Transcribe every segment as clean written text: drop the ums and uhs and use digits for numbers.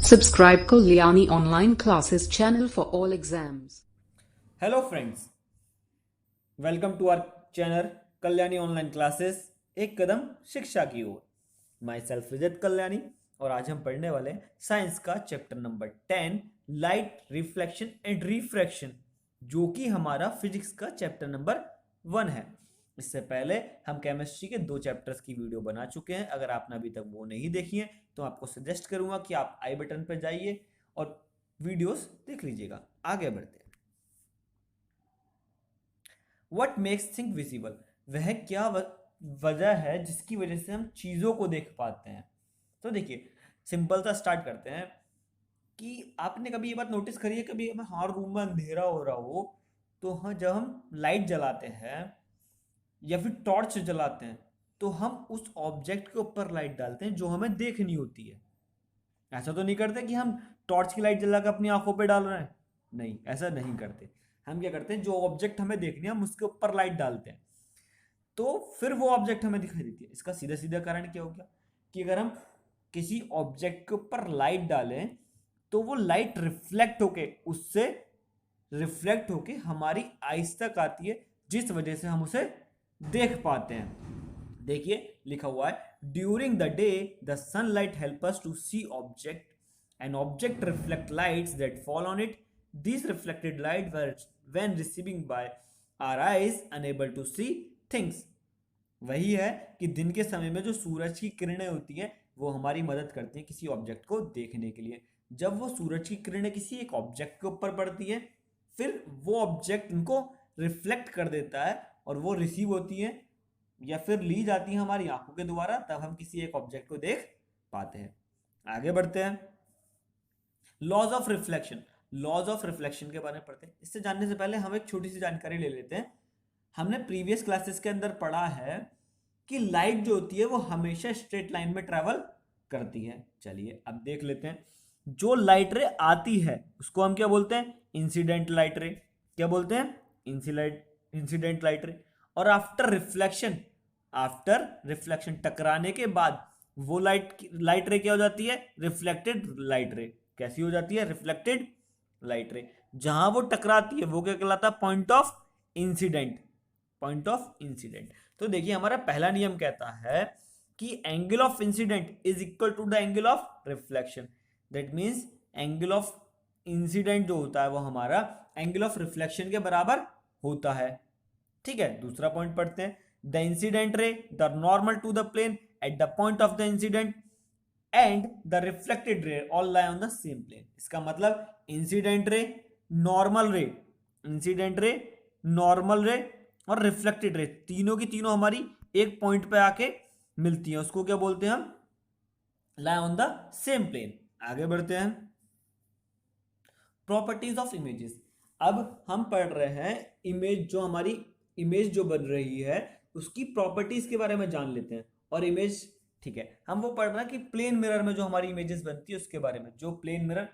Subscribe Kalyani Online Classes channel for all exams. Hello friends, welcome to our channel Kalyani online classes, एक कदम शिक्षा की ओर। My self विजत Kalyani और आज हम पढ़ने वाले हैं साइंस का chapter number 10 light reflection and refraction, जो कि हमारा फिजिक्स का चैप्टर नंबर 1 है। इससे पहले हम केमिस्ट्री के 2 चैप्टर्स की वीडियो बना चुके हैं। अगर आपने अभी तक वो नहीं देखी है तो आपको सजेस्ट करूंगा कि आप आई बटन पर जाइए और वीडियोस देख लीजिएगा। आगे बढ़ते हैं। वट मेक्स थिंग विजिबल, वह क्या वजह है जिसकी वजह से हम चीज़ों को देख पाते हैं। तो देखिए, सिंपल सा स्टार्ट करते हैं कि आपने कभी ये बात नोटिस करी है, कभी हमारे रूम में अंधेरा हो रहा हो तो हाँ, जब हम लाइट जलाते हैं या फिर टॉर्च जलाते हैं तो हम उस ऑब्जेक्ट के ऊपर लाइट डालते हैं जो हमें देखनी होती है। ऐसा तो नहीं करते कि हम टॉर्च की लाइट जला कर अपनी आंखों पे डाल रहे हैं, नहीं, ऐसा नहीं करते। हम क्या करते हैं, जो ऑब्जेक्ट हमें देखनी है हम उसके ऊपर लाइट डालते हैं तो फिर वो ऑब्जेक्ट हमें दिखाई देती है। इसका सीधा सीधा कारण क्या हो गया कि अगर हम किसी ऑब्जेक्ट के ऊपर लाइट डालें तो वो लाइट रिफ्लेक्ट होके हमारी आईज तक आती है, जिस वजह से हम उसे देख पाते हैं। देखिए लिखा हुआ है, during the day the sunlight help us to see object and object reflect lights that fall on it. This reflected light when receiving by our eyes enable to see things. वही है कि दिन के समय में जो सूरज की किरणें होती हैं वो हमारी मदद करती हैं किसी ऑब्जेक्ट को देखने के लिए। जब वो सूरज की किरणें किसी एक ऑब्जेक्ट के ऊपर पड़ती है, फिर वो ऑब्जेक्ट उनको रिफ्लेक्ट कर देता है और वो रिसीव होती है या फिर ली जाती है हमारी आंखों के द्वारा, तब हम किसी एक ऑब्जेक्ट को देख पाते हैं। आगे बढ़ते हैं। Laws of reflection, laws of reflection के बारे में पढ़ते हैं। इससे जानने से पहले हम एक छोटी सी जानकारी ले लेते हैं। हमने प्रीवियस क्लासेस के अंदर पढ़ा है कि लाइट जो होती है वो हमेशा स्ट्रेट लाइन में ट्रेवल करती है। चलिए अब देख लेते हैं। जो लाइट रे आती है उसको हम क्या बोलते हैं, इंसिडेंट लाइट रे। क्या बोलते हैं, इंसिडेंट लाइट रे। और आफ्टर रिफ्लेक्शन टकराने के बाद वो लाइट रे क्या हो जाती है, रिफ्लेक्टेड लाइट रे। कैसी हो जाती है, रिफ्लेक्टेड लाइट रे। जहां वो टकराती है वो क्या कहलाता है, point of incident. Point of incident. तो देखिए, हमारा पहला नियम कहता है कि angle of incident is equal to the angle of reflection. That means angle of incident जो होता है वो हमारा एंगल ऑफ रिफ्लेक्शन के बराबर होता है। ठीक है, दूसरा पॉइंट पढ़ते हैं। The incident ray the normal to the plane at the point of the incident and the reflected ray all lie on the same plane. इसका मतलब इंसिडेंट रे, नॉर्मल रे, इंसिडेंट रे, नॉर्मल रे और reflected ray, तीनों की तीनों हमारी एक पॉइंट पे आके मिलती हैं। उसको क्या बोलते हैं हम, lie on the same plane. आगे बढ़ते हैं। Properties of images. अब हम पढ़ रहे हैं इमेज, जो हमारी इमेज जो बन रही है उसकी प्रॉपर्टीज के बारे में जान लेते हैं। और इमेज, ठीक है, हम वो पढ़ रहे हैं कि प्लेन मिरर में जो हमारी इमेजेस बनती है उसके बारे में, जो प्लेन मिरर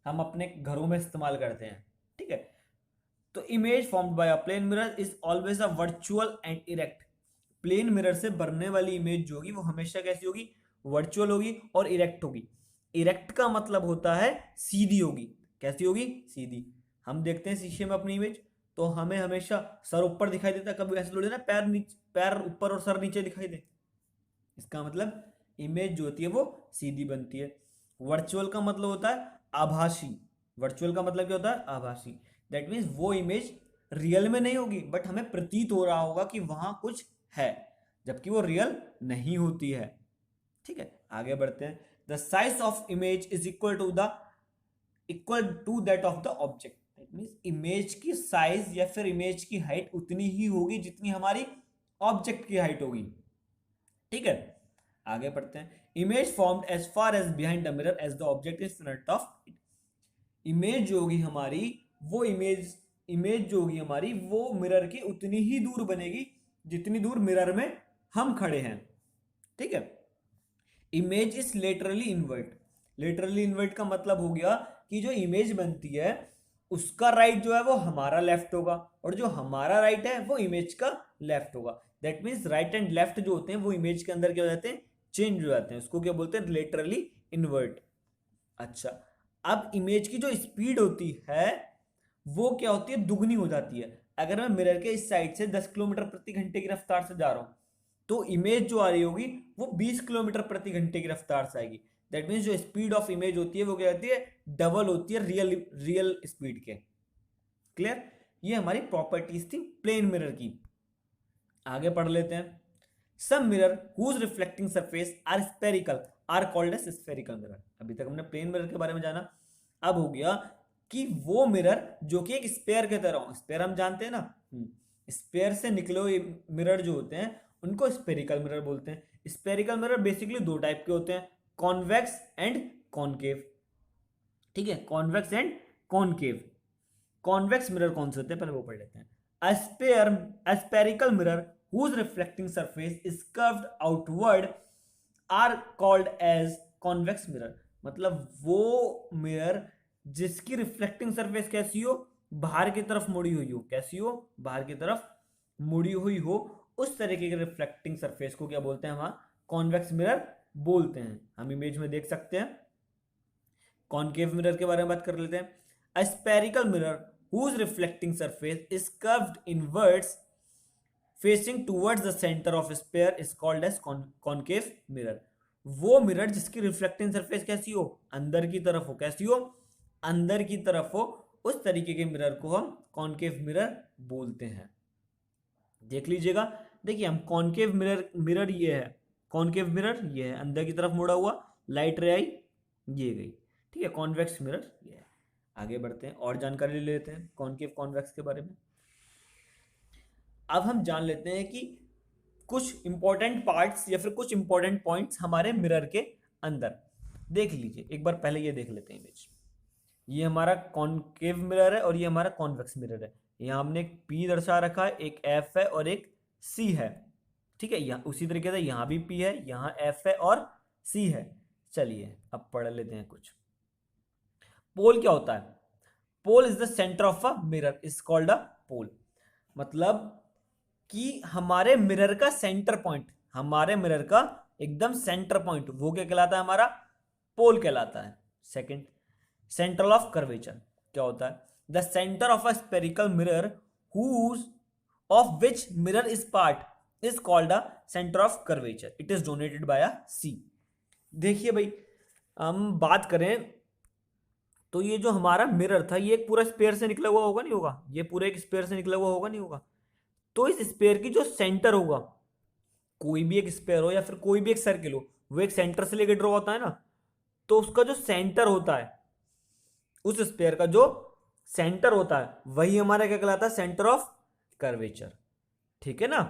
हम अपने घरों में इस्तेमाल करते हैं। ठीक है, तो image formed by a plane mirror is always a virtual and erect. Plane mirror से बनने वाली इमेज जो होगी वो हमेशा कैसी होगी, वर्चुअल होगी और इरेक्ट होगी। इरेक्ट का मतलब होता है सीधी होगी। कैसी होगी, सीधी। हम देखते हैं शीशे में अपनी इमेज तो हमें हमेशा सर ऊपर दिखाई देता है, कभी ऐसे थोड़ी ना पैर नीचे, पैर ऊपर और सर नीचे दिखाई दे। इसका मतलब इमेज जो होती है वो सीधी बनती है। वर्चुअल का मतलब होता है आभासी। वर्चुअल का मतलब क्या होता है, आभासी। दैट मीन्स वो इमेज रियल में नहीं होगी बट हमें प्रतीत हो रहा होगा कि वहां कुछ है, जबकि वो रियल नहीं होती है। ठीक है, आगे बढ़ते हैं। The size of image is equal to that of the object. That means image की साइज या फिर इमेज की हाइट उतनी ही होगी जितनी हमारी ऑब्जेक्ट की हाइट होगी। ठीक है, आगे पढ़ते हैं। Image formed as far as behind the mirror as the object is front of it. Image जो होगी हमारी, वो इमेज जो होगी हमारी वो मिरर की उतनी ही दूर बनेगी जितनी दूर मिरर में हम खड़े हैं। ठीक है, image is laterally invert. Laterally invert का मतलब हो गया कि जो इमेज बनती है उसका राइट जो है वो हमारा लेफ्ट होगा और जो हमारा राइट है वो इमेज का लेफ्ट होगा। That means right and left जो होते हैं वो इमेज के अंदर क्या हो जाते हैं, चेंज हो जाते हैं। उसको क्या बोलते हैं, लेटरली इन्वर्ट। अच्छा, अब इमेज की जो स्पीड होती है वो क्या होती है, दुगनी हो जाती है। अगर मैं मिरर के इस साइड से 10 किलोमीटर प्रति घंटे की रफ्तार से जा रहा हूं तो इमेज जो आ रही होगी वो 20 किलोमीटर प्रति घंटे की रफ्तार से आएगी। दैट मीन्स जो स्पीड ऑफ इमेज होती है वो क्या होती है, डबल होती है रियल स्पीड के। क्लियर? ये हमारी प्रॉपर्टीज थी प्लेन मिरर की। आगे पढ़ लेते हैं। Some mirror whose reflecting surface are spherical are called as spherical mirror. अभी तक हमने प्लेन मिरर के बारे में जाना। अब हो गया कि वो मिरर जो कि एक स्पेयर के तरह हो। स्पेयर हम जानते हैं ना, स्पेयर से निकले हुए मिरर जो होते हैं उनको स्पेरिकल मिरर बोलते हैं। स्पेरिकल मिरर बेसिकली दो टाइप के होते हैं, कॉन्वेक्स एंड कॉनकेव। ठीक है, convex and concave. Convex mirror कौन से होते हैं पहले वो पढ़ लेते हैं। A spherical mirror whose reflecting surface is curved outward are called as convex mirror। मतलब वो मिरर जिसकी रिफ्लेक्टिंग सरफेस कैसी हो, बाहर की तरफ मुड़ी हुई हो। कैसी हो, बाहर की तरफ मुड़ी हुई हो। उस तरीके के रिफ्लेक्टिंग सरफेस को क्या बोलते हैं, हम कॉन्वेक्स मिरर बोलते हैं। हम इमेज में देख सकते हैं। कॉनकेव मिरर के बारे में बात कर लेते हैं। A spherical mirror whose reflecting surface is curved inwards facing towards the center of sphere is called as concave mirror। वो मिरर जिसकी रिफ्लेक्टिंग सरफेस कैसी हो, अंदर की तरफ हो। कैसी हो, अंदर की तरफ हो। उस तरीके के मिरर को हम कॉनकेव मिरर बोलते हैं। देख लीजिएगा, देखिए हम कॉनकेव मिरर ये है, कॉनकेव मिरर ये है, अंदर की तरफ मुड़ा हुआ, लाइट रे आई ये गई। ठीक है, कॉन्वेक्स मिरर ये है। आगे बढ़ते हैं और जानकारी ले लेते हैं कॉनकेव कॉन्वेक्स के बारे में। अब हम जान लेते हैं कि कुछ इंपॉर्टेंट पार्ट्स या फिर कुछ इंपॉर्टेंट पॉइंट्स हमारे मिरर के अंदर। देख लीजिए एक बार, पहले ये देख लेते हैं इमेज। ये हमारा कॉनकेव मिरर है और ये हमारा कॉन्वेक्स मिरर है। यहाँ हमने एक P दर्शा रखा है, एक F है और एक C है। ठीक है, यहाँ उसी तरीके से यहाँ भी P है, यहाँ F है और C है। चलिए अब पढ़ लेते हैं कुछ। पोल क्या होता है? Pole is the centre of a mirror is called a pole. मतलब कि हमारे मिरर का सेंटर पॉइंट, हमारे मिरर का एकदम सेंटर पॉइंट, वो क्या कहलाता है, हमारा पोल कहलाता है। सेकंड, सेंट्रल ऑफ कर्वेचर क्या होता है? The centre of a spherical mirror whose of which mirror is part is called a centre of curvature. It is donated by a C. देखिए भाई, हम बात करें तो ये जो हमारा मिरर था ये एक पूरा स्पेयर से निकला हुआ होगा, नहीं होगा? ये पूरा एक स्पेयर से निकला हुआ होगा, नहीं होगा? तो इस स्पेयर की जो सेंटर होगा, कोई भी एक स्पेयर हो या फिर कोई भी एक सर्किल हो, वो एक सेंटर से लेकर ड्रॉ होता है ना। तो उसका जो सेंटर होता है, उस स्पेयर का जो सेंटर होता है वही हमारा क्या कहलाता है, सेंटर ऑफ कर्वेचर। ठीक है ना,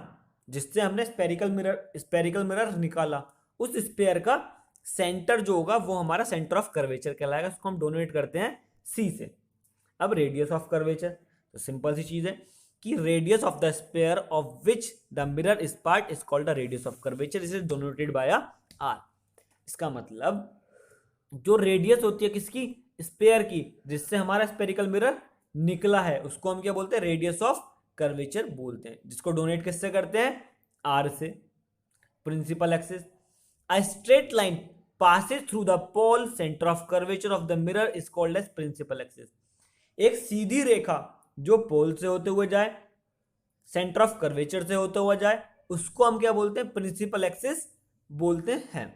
जिससे हमने स्पेरिकल मिरर निकाला, उस स्पेयर का सेंटर जो होगा वो हमारा सेंटर ऑफ कर्वेचर कहलाएगा। उसको हम डोनेट करते हैं सी से। अब रेडियस ऑफ कर्वेचर, तो सिंपल सी चीज है कि radius of the sphere of which the mirror is part is called the radius of curvature. Is donated by R. इसका मतलब जो रेडियस होती है किसकी, स्पेयर की, जिससे हमारा स्पेरिकल मिरर निकला है, उसको हम क्या बोलते हैं, रेडियस ऑफ कर्वेचर बोलते हैं। जिसको डोनेट किससे करते हैं, आर से। Principal axis, a straight line passes through the pole center of curvature of the mirror is called as principal axis। एक सीधी रेखा जो पोल से होते हुए जाए, सेंटर ऑफ कर्वेचर से होते हुए जाए, उसको हम क्या बोलते हैं, प्रिंसिपल एक्सिस बोलते हैं।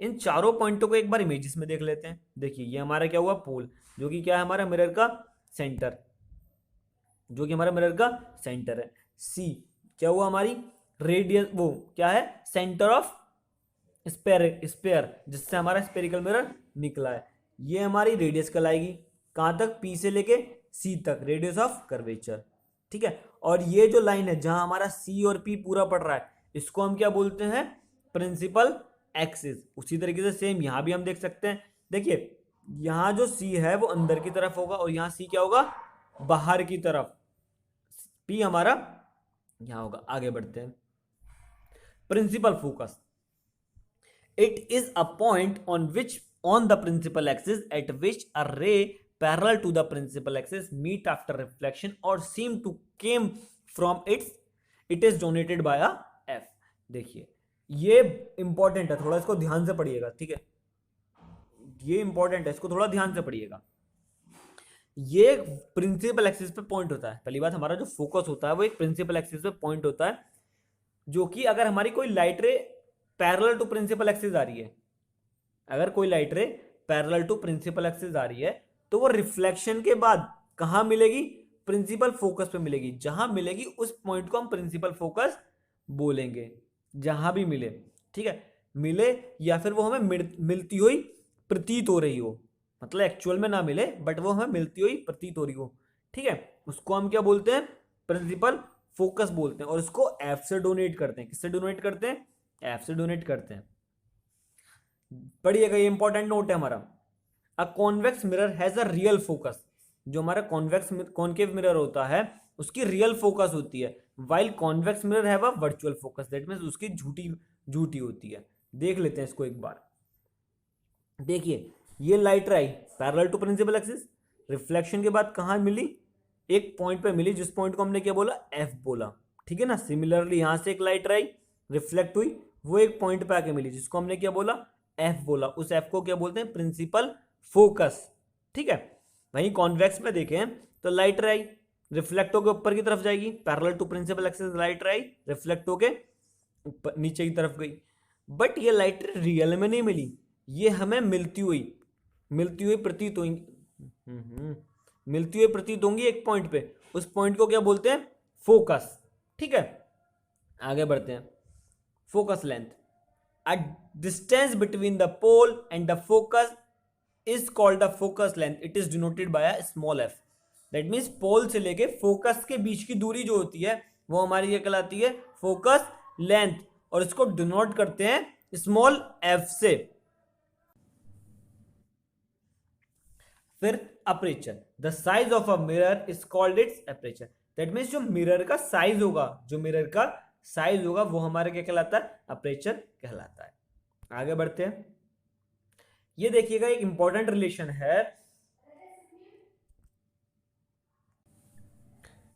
इन चारों पॉइंटों को एक बार इमेजेस में देख लेते हैं। देखिए ये हमारा क्या हुआ, पोल, जो कि क्या है, हमारा मिरर का सेंटर, जो कि हमारा मिरर का सेंटर है। सी क्या हुआ, हमारी रेडियस, वो क्या है, सेंटर ऑफ स्पेयर, जिससे हमारा स्पेरिकल मिरर निकला है। ये हमारी रेडियस कहलाएगी, कहां तक, पी से लेके सी तक, रेडियस ऑफ कर्वेचर। ठीक है, और ये जो लाइन है जहां हमारा सी और पी पूरा पड़ रहा है, इसको हम क्या बोलते हैं, प्रिंसिपल एक्सिस। उसी तरीके से सेम यहां भी हम देख सकते हैं। देखिए यहां जो सी है वो अंदर की तरफ होगा और यहां सी क्या होगा, बाहर की तरफ। पी हमारा यहां होगा। आगे बढ़ते हैं। Principal focus, it is a point on the principal axis at which a ray parallel to the principal axis meet after reflection or seem to came from it is donated by a f। देखिए ये important है, थोड़ा इसको ध्यान से पढ़िएगा। ठीक है, ये इंपॉर्टेंट है, इसको थोड़ा ध्यान से पढ़िएगा। ये प्रिंसिपल एक्सिस पे पॉइंट होता है। पहली बात, हमारा जो फोकस होता है वो एक प्रिंसिपल एक्सिस पे पॉइंट होता है, जो कि अगर हमारी कोई light ray parallel to principal axis आ रही है, अगर कोई light ray parallel to principal axis आ रही है, तो वो रिफ्लेक्शन के बाद कहां मिलेगी? प्रिंसिपल फोकस पे मिलेगी। जहां मिलेगी उस पॉइंट को हम प्रिंसिपल फोकस बोलेंगे, जहां भी मिले, ठीक है, मिले या फिर वो हमें मिलती हुई प्रतीत हो रही हो, मतलब एक्चुअल में ना मिले बट वो हमें मिलती हुई प्रतीत हो रही हो, ठीक है, उसको हम क्या बोलते हैं? प्रिंसिपल फोकस बोलते हैं। और इसको एफ से डोनेट करते हैं। किससे डोनेट करते हैं? एफ से डोनेट करते हैं। पढ़िएगा, ये इंपॉर्टेंट नोट है हमारा। A convex mirror has a real focus. जो हमारा कॉन्केव मिरर होता है उसकी रियल फोकस होती है, while convex mirror have a virtual focus, that means उसकी झूठी होती है। देख लेते हैं इसको एक बार। देखिए, ये लाइट आई parallel to principal axis, reflection के बाद कहां मिली? एक पॉइंट पे मिली, जिस पॉइंट को हमने क्या बोला? एफ बोला, ठीक है ना। सिमिलरली यहां से एक लाइट आई रिफ्लेक्ट हुई, वो एक पॉइंट पे आके मिली, जिसको हमने क्या बोला? एफ बोला। उस एफ को क्या बोलते हैं? प्रिंसिपल फोकस, ठीक है। वहीं कॉन्वेक्स में देखें तो लाइट आई रिफ्लेक्ट होकर ऊपर की तरफ जाएगी, parallel to principal axis light आई रिफ्लेक्ट होकर नीचे की तरफ गई, बट ये लाइट रियल में नहीं मिली, ये हमें मिलती हुई प्रतीत होंगी, मिलती हुई प्रतीत होंगी एक पॉइंट पे। उस पॉइंट को क्या बोलते हैं? फोकस, ठीक है। आगे बढ़ते हैं। Focus length, a distance between the pole and the focus is called the focus length, it is denoted by a small F. That means pole से लेके फोकस के बीच की दूरी जो होती है वो हमारी क्या कहलाती है? फोकस लेंथ, और इसको डिनोट करते हैं स्मॉल एफ से। फिर aperture, the size of a mirror is called its aperture. That means जो मिरर का साइज होगा, वो हमारे क्या कहलाता है? अपर्चर कहलाता है। आगे बढ़ते हैं। ये देखिएगा, एक इंपॉर्टेंट रिलेशन है।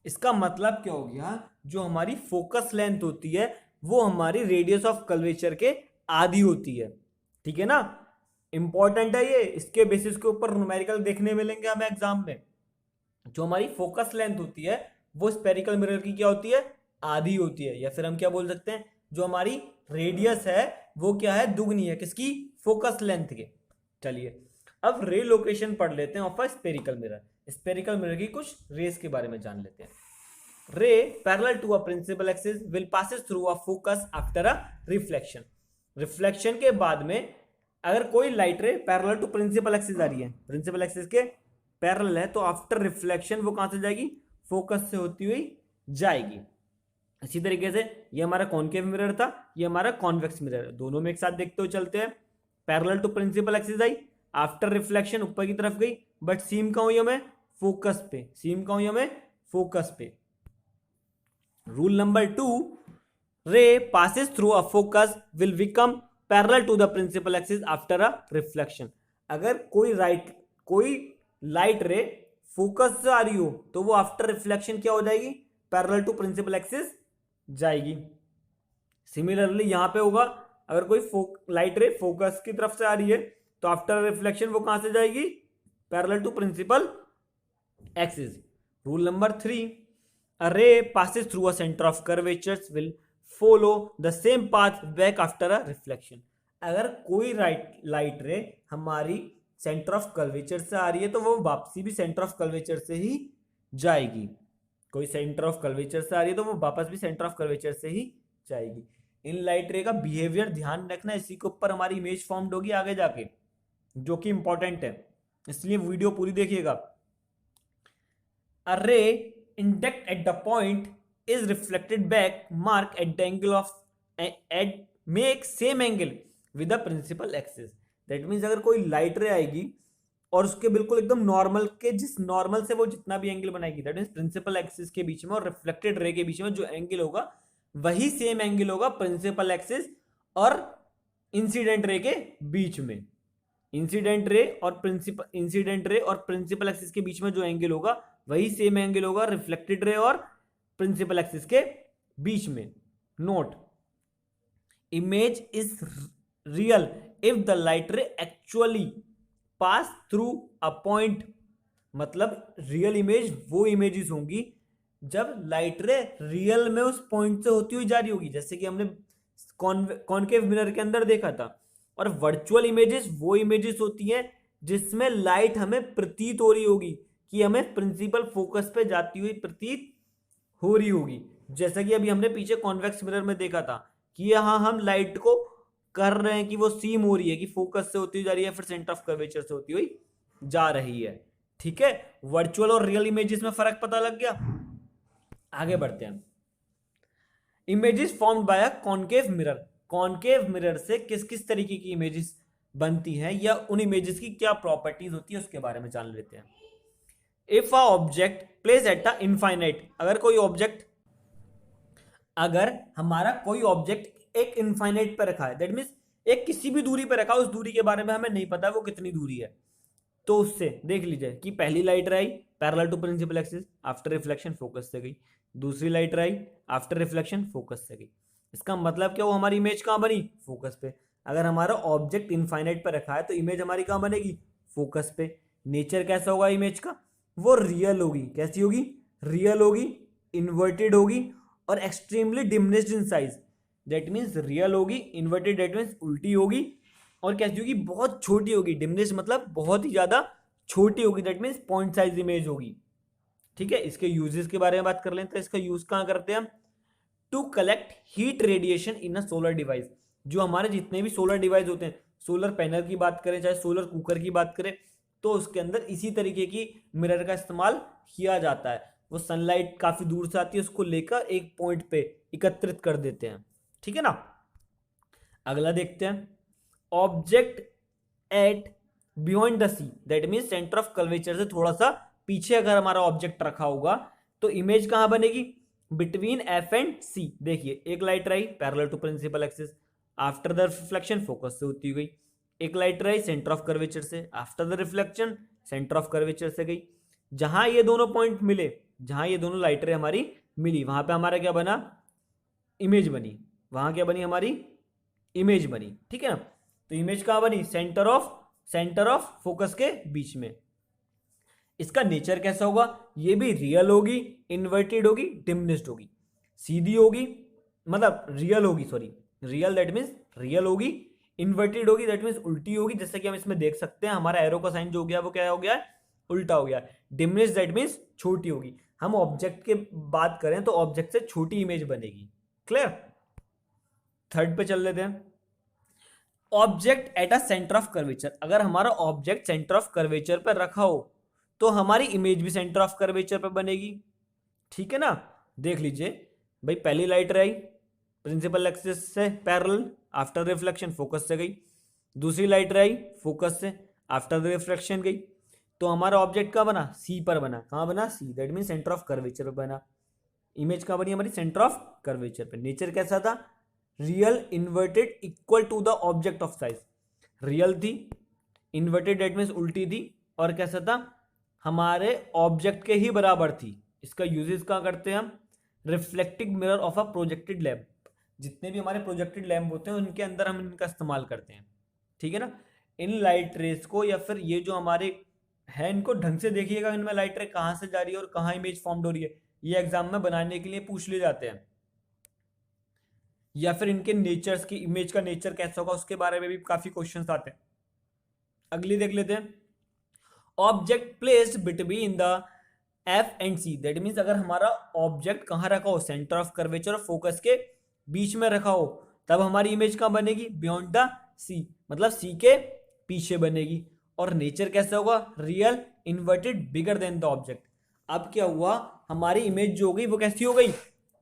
इसका मतलब क्या हो गया? जो हमारी फोकस लेंथ होती है वो हमारी रेडियस ऑफ कर्वेचर के आधी होती है, ठीक है ना। इंपॉर्टेंट है ये, इसके बेसिस के ऊपर न्यूमेरिकल देखने मिलेंगे हमें एग्जाम में। जो हमारी फोकस लेंथ होती है वो स्पेरिकल मिरर की क्या होती है? आधी होती है, या फिर हम क्या बोल सकते हैं, जो हमारी रेडियस है वो क्या है? दुगनी है, किसकी? फोकस लेंथ के। चलिए अब रे लोकेशन पढ़ लेते हैं of a spherical mirror. Spherical mirror की कुछ रेस के बारे में जान लेते हैं। Ray parallel to a principal axis will passes through a focus after a reflection. Reflection के बाद में अगर कोई light ray parallel to principal axis आ रही है, प्रिंसिपल एक्सिस के पैरेलल है, तो आफ्टर रिफ्लेक्शन वो कहां से जाएगी? फोकस से होती हुई जाएगी। इसी तरीके से ये हमारा कॉनकेव मिरर था, ये हमारा कॉन्वेक्स मिरर, दोनों में एक साथ देखते हुए चलते हैं। पैरेलल टू प्रिंसिपल एक्सिस आई, आफ्टर रिफ्लेक्शन ऊपर की तरफ गई, बट सीम कहां हुई हमें? फोकस पे। सीम कहां हुई हमें? फोकस पे। रूल नंबर 2, रे passes through a focus will become parallel to the principal axis after a reflection। अगर कोई लाइट रे फोकस से आ रही हो तो वो आफ्टर रिफ्लेक्शन क्या हो जाएगी? पैरेलल टू प्रिंसिपल एक्सिस जाएगी। सिमिलरली यहां पे होगा, अगर कोई लाइट रे फोकस की तरफ से आ रही है तो आफ्टर रिफ्लेक्शन वो कहां से जाएगी? Parallel to principal axis. Rule number 3, a ray passes through a center of curvature will follow the same path back after a reflection। अगर कोई लाइट रे हमारी सेंटर ऑफ कर्वेचर से आ रही है तो वो वापसी भी सेंटर ऑफ कर्वेचर से ही जाएगी। कोई सेंटर ऑफ कर्वेचर से आ रही है तो वो वापस भी सेंटर ऑफ कर्वेचर से ही जाएगी। इन लाइट रे का बिहेवियर ध्यान रखना, इसी के ऊपर हमारी इमेज फॉर्म्ड होगी आगे जाके, जो कि इंपॉर्टेंट है, इसलिए वीडियो पूरी देखिएगा। A ray intact at the point is reflected back, mark at the angle of at make same angle with the principal axis। That means अगर कोई लाइट रे आएगी और उसके बिल्कुल एकदम नॉर्मल के जिस नॉर्मल से वो जितना भी एंगल बनाएगी, दैट मीन्स प्रिंसिपल एक्सिस के बीच में और रिफ्लेक्टेड रे के बीच में जो एंगल होगा वही सेम एंगल होगा प्रिंसिपल एक्सिस और इंसिडेंट रे के बीच में। इंसिडेंट रे और प्रिंसिपल एक्सिस के बीच में जो एंगल होगा वही सेम एंगल होगा रिफ्लेक्टेड रे और प्रिंसिपल एक्सिस के बीच में। Note, image is real if the light रे actually pass through a point, मतलब रियल इमेज वो इमेजेस होंगी जब लाइट रे रियल में उस पॉइंट से होती हुई जा रही होगी, जैसे कि हमने कॉनकेव मिरर के अंदर देखा था। और वर्चुअल इमेजेस वो इमेजेस होती हैं जिसमें लाइट हमें प्रतीत हो रही होगी, कि हमें प्रिंसिपल फोकस पे जाती हुई प्रतीत हो रही होगी। जैसा कि अभी हमने पीछे कॉन्वेक्स मिरर में देखा था कि यहाँ हम लाइट को कर रहे हैं कि वो सीम हो रही है, कि फोकस से होती हुई जा रही है, फिर सेंटर ऑफ कर्वेचर से होती हुई जा रही है। ठीक है, वर्चुअल और रियल इमेजेस में फर्क पता लग गया। आगे बढ़ते हैं। Images formed by a concave mirror, concave mirror से किस किस तरीके की इमेजेस बनती हैं या उन इमेजेस की क्या प्रॉपर्टीज होती है उसके बारे में जान लेते हैं। If a object place at a infinite, अगर हमारा कोई ऑब्जेक्ट एक इनफाइनाइट पे रखा है, दैट मीन्स एक किसी भी दूरी पे रखा, उस दूरी के बारे में हमें नहीं पता वो कितनी दूरी है, तो उससे देख लीजिए कि पहली लाइट आई parallel to principal axis, after reflection focus से गई। दूसरी लाइट आई आफ्टर रिफ्लेक्शन फोकस से गई। इसका मतलब क्या, वो हमारी इमेज कहाँ बनी, फोकस पे। अगर हमारा ऑब्जेक्ट इनफाइनाइट पे रखा है तो इमेज हमारी कहाँ बनेगी, फोकस पे। नेचर कैसा होगा इमेज का, वो रियल होगी। कैसी होगी, रियल होगी, इन्वर्टेड होगी और extremely diminished in size. That means real होगी, इन्वर्टेड दैट मीन्स उल्टी होगी, और कैसी होगी, बहुत छोटी होगी। डिमिनिश मतलब बहुत ही ज्यादा छोटी होगी, that means point size image होगी। ठीक है, इसके यूजेस के बारे में बात कर लेते हैं। इसका यूज कहाँ करते हैं हम, to collect heat radiation in a solar device. जो हमारे जितने भी सोलर डिवाइस होते हैं, सोलर पैनल की बात करें चाहे सोलर कुकर की बात करें, तो उसके अंदर इसी तरीके की मिरर का इस्तेमाल किया जाता है। वो सनलाइट काफी दूर से आती है, उसको लेकर एक पॉइंट पे एकत्रित कर देते हैं। ठीक है ना, अगला देखते हैं। Object at beyond the C, that means centre of curvature से थोड़ा सा पीछे अगर हमारा ऑब्जेक्ट रखा होगा तो इमेज कहां बनेगी, बिटवीन एफ एंड सी। देखिए एक लाइट रही parallel to principal axis, after the reflection focus से होती गई। एक लाइट रही सेंटर ऑफ कर्वेचर से, after the reflection centre of curvature से गई। जहां ये दोनों पॉइंट मिले, जहां ये दोनों लाइटें हमारी मिली, वहां पे हमारा क्या बना, इमेज बनी। वहां क्या बनी, हमारी इमेज बनी। ठीक है ना, तो इमेज कहां बनी, सेंटर ऑफ फोकस के बीच में। इसका नेचर कैसा होगा, ये भी रियल होगी, इन्वर्टेड होगी, डिमिनिश्ड होगी। सीधी होगी मतलब रियल होगी, sorry real that means real होगी, इन्वर्टेड होगी दैट मीन्स उल्टी होगी। जैसे कि हम इसमें देख सकते हैं हमारा एरो का साइन जो हो गया वो क्या हो गया, उल्टा हो गया। डिमिनिश्ड दैट मीन्स छोटी होगी। हम ऑब्जेक्ट के बात करें तो ऑब्जेक्ट से छोटी इमेज बनेगी। क्लियर, थर्ड पे चल लेते हैं। Object at a centre of curvature, अगर हमारा ऑब्जेक्ट सेंटर ऑफ कर्वेचर पर रखा हो तो हमारी इमेज भी सेंटर ऑफ कर्वेचर पर बनेगी। ठीक है ना, देख लीजिए भाई, पहली लाइट रही प्रिंसिपल एक्सिस से पैरेलल, आफ्टर रिफ्लेक्शन फोकस से गई। दूसरी लाइट रही फोकस से, आफ्टर द रिफ्लेक्शन गई। तो हमारा ऑब्जेक्ट कहाँ बना, सी पर बना। कहाँ बना, C, that mean centre of curvature पर बना। इमेज कहाँ बनी हमारी, सेंटर ऑफ कर्वेचर पर। नेचर कैसा था, real, inverted, equal to the object of size. Real थी, इन्वर्टेड दैट मीन्स उल्टी थी, और कैसा था, हमारे ऑब्जेक्ट के ही बराबर थी। इसका यूजेस कहाँ करते हैं हम, reflecting mirror of a projected lamp. जितने भी हमारे प्रोजेक्टेड लैम्प होते हैं उनके अंदर हम इनका इस्तेमाल करते हैं। ठीक है ना, इन लाइट रेस को, या फिर ये जो हमारे हैं इनको ढंग से देखिएगा, इनमें लाइट रे कहाँ से जा रही है और कहाँ इमेज फॉर्म्ड हो रही है, ये एग्जाम में बनाने के लिए पूछ ले जाते हैं। या फिर इनके नेचर्स की, इमेज का नेचर कैसा होगा उसके बारे में भी काफी क्वेश्चंस आते हैं। अगली देख लेते हैं। Object placed between the F and C, that means अगर हमारा ऑब्जेक्ट कहाँ रखा हो, सेंटर ऑफ कर्वेचर और फोकस के बीच में रखा हो, तब हमारी इमेज कहाँ बनेगी, बियॉन्ड द सी, मतलब सी के पीछे बनेगी। और नेचर कैसा होगा, real, inverted, bigger than the object. अब क्या हुआ, हमारी इमेज जो हो गई वो कैसी हो गई,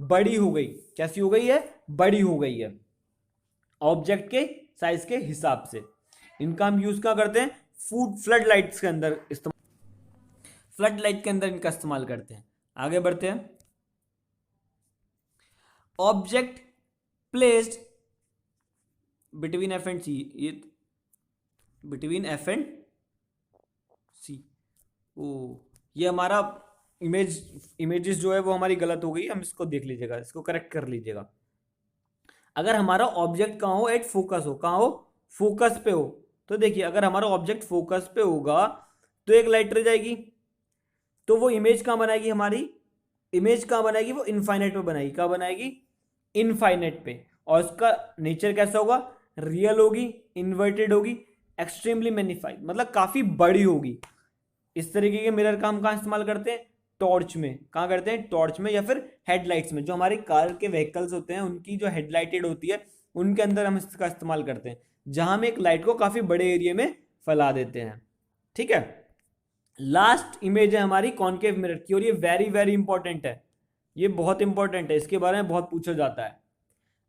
बड़ी हो गई। कैसी हो गई है, बड़ी हो गई है ऑब्जेक्ट के साइज के हिसाब से। इनका हम यूज क्या करते हैं, फ्लड लाइट्स के अंदर इस्तेमाल, फ्लड लाइट के अंदर इनका इस्तेमाल करते हैं। आगे बढ़ते हैं। Object placed between F and C, ये बिटवीन एफ एंड सी, ओ ये हमारा इमेजेस जो है वो हमारी गलत हो गई, हम इसको देख लीजिएगा, इसको करेक्ट कर लीजिएगा। अगर हमारा ऑब्जेक्ट कहाँ हो, एट फोकस हो, कहाँ हो, फोकस पे हो, तो देखिए अगर हमारा ऑब्जेक्ट फोकस पे होगा तो एक लाइट रह जाएगी, तो वो इमेज कहाँ बनाएगी, हमारी इमेज कहाँ बनाएगी, वो इनफाइनाइट पे बनाएगी। कहाँ बनाएगी, इनफाइनाइट पे। और उसका नेचर कैसा होगा, रियल होगी, इन्वर्टेड होगी, एक्सट्रीमली मैग्नीफाइड, मतलब काफी बड़ी होगी। इस तरीके के मिरर का हम कहाँ इस्तेमाल करते हैं, टॉर्च में। कहाँ करते हैं, टॉर्च में या फिर हेडलाइट्स में। जो हमारी कार के व्हीकल्स होते हैं उनकी जो हेडलाइटेड होती है उनके अंदर हम इसका इस्तेमाल करते हैं, जहां हम एक लाइट को काफी बड़े एरिया में फैला देते हैं। ठीक है, लास्ट इमेज है हमारी कॉनकेव मिरर की, और ये वेरी वेरी इंपॉर्टेंट है, ये बहुत इंपॉर्टेंट है, इसके बारे में बहुत पूछा जाता है।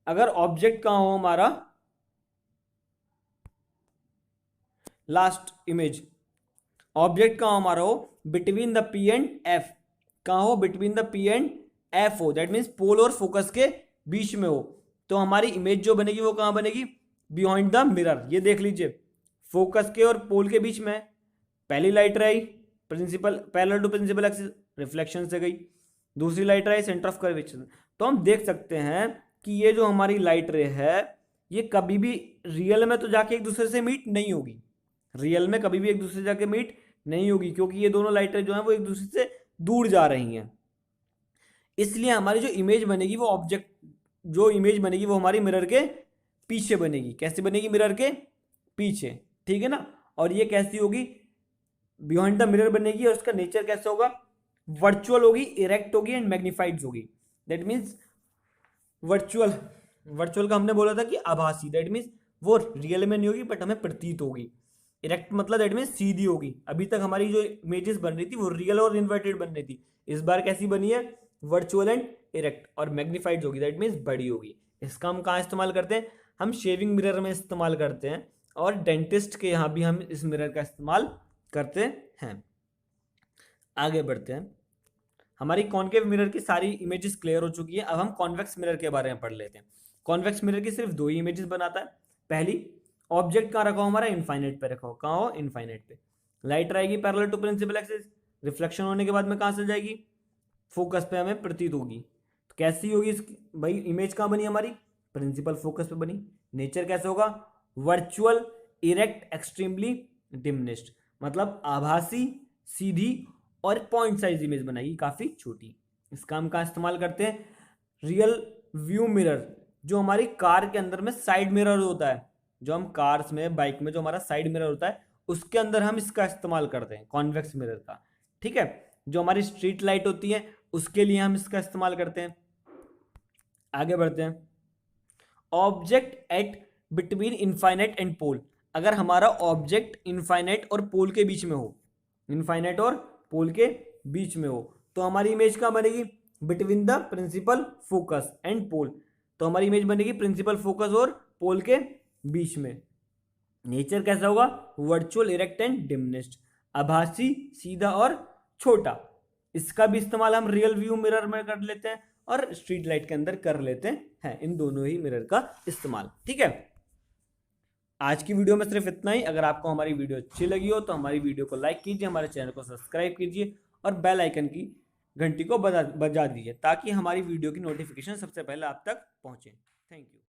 अगर ऑब्जेक्ट कहाँ हो हमारा, लास्ट इमेज, ऑब्जेक्ट कहाँ हमारा हो, between the P and F, कहाँ हो, between the P and F हो, दैट मीन्स पोल और फोकस के बीच में हो, तो हमारी इमेज जो बनेगी वो कहाँ बनेगी, बिहाइंड द मिरर। ये देख लीजिए, फोकस के और पोल के बीच में पहली लाइट रही principal parallel to principal axis, reflection से गई। दूसरी लाइट रही सेंटर ऑफ कर्वेचर। तो हम देख सकते हैं कि ये जो हमारी लाइट रे है ये कभी भी रियल में तो जाके एक दूसरे से मीट नहीं होगी, रियल में कभी भी एक दूसरे से जाके मीट नहीं होगी, क्योंकि ये दोनों लाइटें जो हैं वो एक दूसरे से दूर जा रही हैं। इसलिए हमारी जो इमेज बनेगी वो ऑब्जेक्ट, जो इमेज बनेगी वो हमारी मिरर के पीछे बनेगी। कैसे बनेगी, मिरर के पीछे, ठीक है ना। और ये कैसी होगी, बिहाइंड द मिरर बनेगी, और उसका नेचर कैसे होगा, वर्चुअल होगी, इरेक्ट होगी एंड मैग्नीफाइड होगी। दैट मीन्स वर्चुअल, वर्चुअल का हमने बोला था कि आभासी, दैट मीन्स वो रियल में नहीं होगी बट हमें प्रतीत होगी। इरेक्ट मतलब दैट मीन्स सीधी होगी। अभी तक हमारी जो इमेजेस बन रही थी वो रियल और इन्वर्टेड बन रही थी, इस बार कैसी बनी है, वर्चुअल एंड इरेक्ट, और मैग्नीफाइड होगी, दैट मीन्स बड़ी होगी। इसका हम कहाँ इस्तेमाल करते हैं, हम शेविंग मिरर में इस्तेमाल करते हैं, और डेंटिस्ट के यहाँ भी हम इस मिरर का इस्तेमाल करते हैं। आगे बढ़ते हैं, हमारी कॉनकेव मिरर की सारी इमेजेस क्लियर हो चुकी है। अब हम कॉन्वेक्स मिरर के बारे में पढ़ लेते हैं। कॉन्वेक्स मिरर की सिर्फ दो ही इमेजेस बनाता है। पहली, ऑब्जेक्ट कहाँ रखा हो हमारा, इनफाइनाइट पे रखा हो, कहाँ हो, इनफाइनाइट पे। लाइट रहेगी parallel to principal axis, reflection होने के बाद में कहाँ से जाएगी, फोकस पे हमें प्रतीत होगी। तो कैसी होगी इसकी, भाई इमेज कहाँ बनी हमारी, प्रिंसिपल फोकस पे बनी। नेचर कैसे होगा, वर्चुअल, इरेक्ट, एक्सट्रीमली डिमिनिश्ड, मतलब आभासी, सीधी और पॉइंट साइज इमेज बनाएगी, काफी छोटी। इसका हम कहाँ इस्तेमाल करते हैं, रियल व्यू मिरर, जो हमारी कार के अंदर में साइड मिरर होता है, जो हम कार्स में, बाइक में जो हमारा साइड मिरर होता है उसके अंदर हम इसका इस्तेमाल करते हैं, कॉन्वेक्स मिरर का। ठीक है, जो हमारी स्ट्रीट लाइट होती है उसके लिए हम इसका इस्तेमाल करते हैं। आगे बढ़ते हैं, object at between infinite and pole, अगर हमारा ऑब्जेक्ट इनफाइनाइट और पोल के बीच में हो, इनफाइनाइट और पोल के बीच में हो, तो हमारी इमेज कहाँ बनेगी, between the principal focus and pole, तो हमारी इमेज बनेगी प्रिंसिपल फोकस और पोल के बीच में। नेचर कैसा होगा, वर्चुअल, इरेक्ट एंड डिमिनिश्ड, आभासी, सीधा और छोटा। इसका भी इस्तेमाल हम रियल व्यू मिरर में कर लेते हैं और स्ट्रीट लाइट के अंदर कर लेते हैं, इन दोनों ही मिरर का इस्तेमाल। ठीक है, आज की वीडियो में सिर्फ इतना ही। अगर आपको हमारी वीडियो अच्छी लगी हो तो हमारी वीडियो को लाइक कीजिए, हमारे चैनल को सब्सक्राइब कीजिए और बेल आइकन की घंटी को बजा दीजिए, ताकि हमारी वीडियो की नोटिफिकेशन सबसे पहले आप तक पहुंचे। Thank you.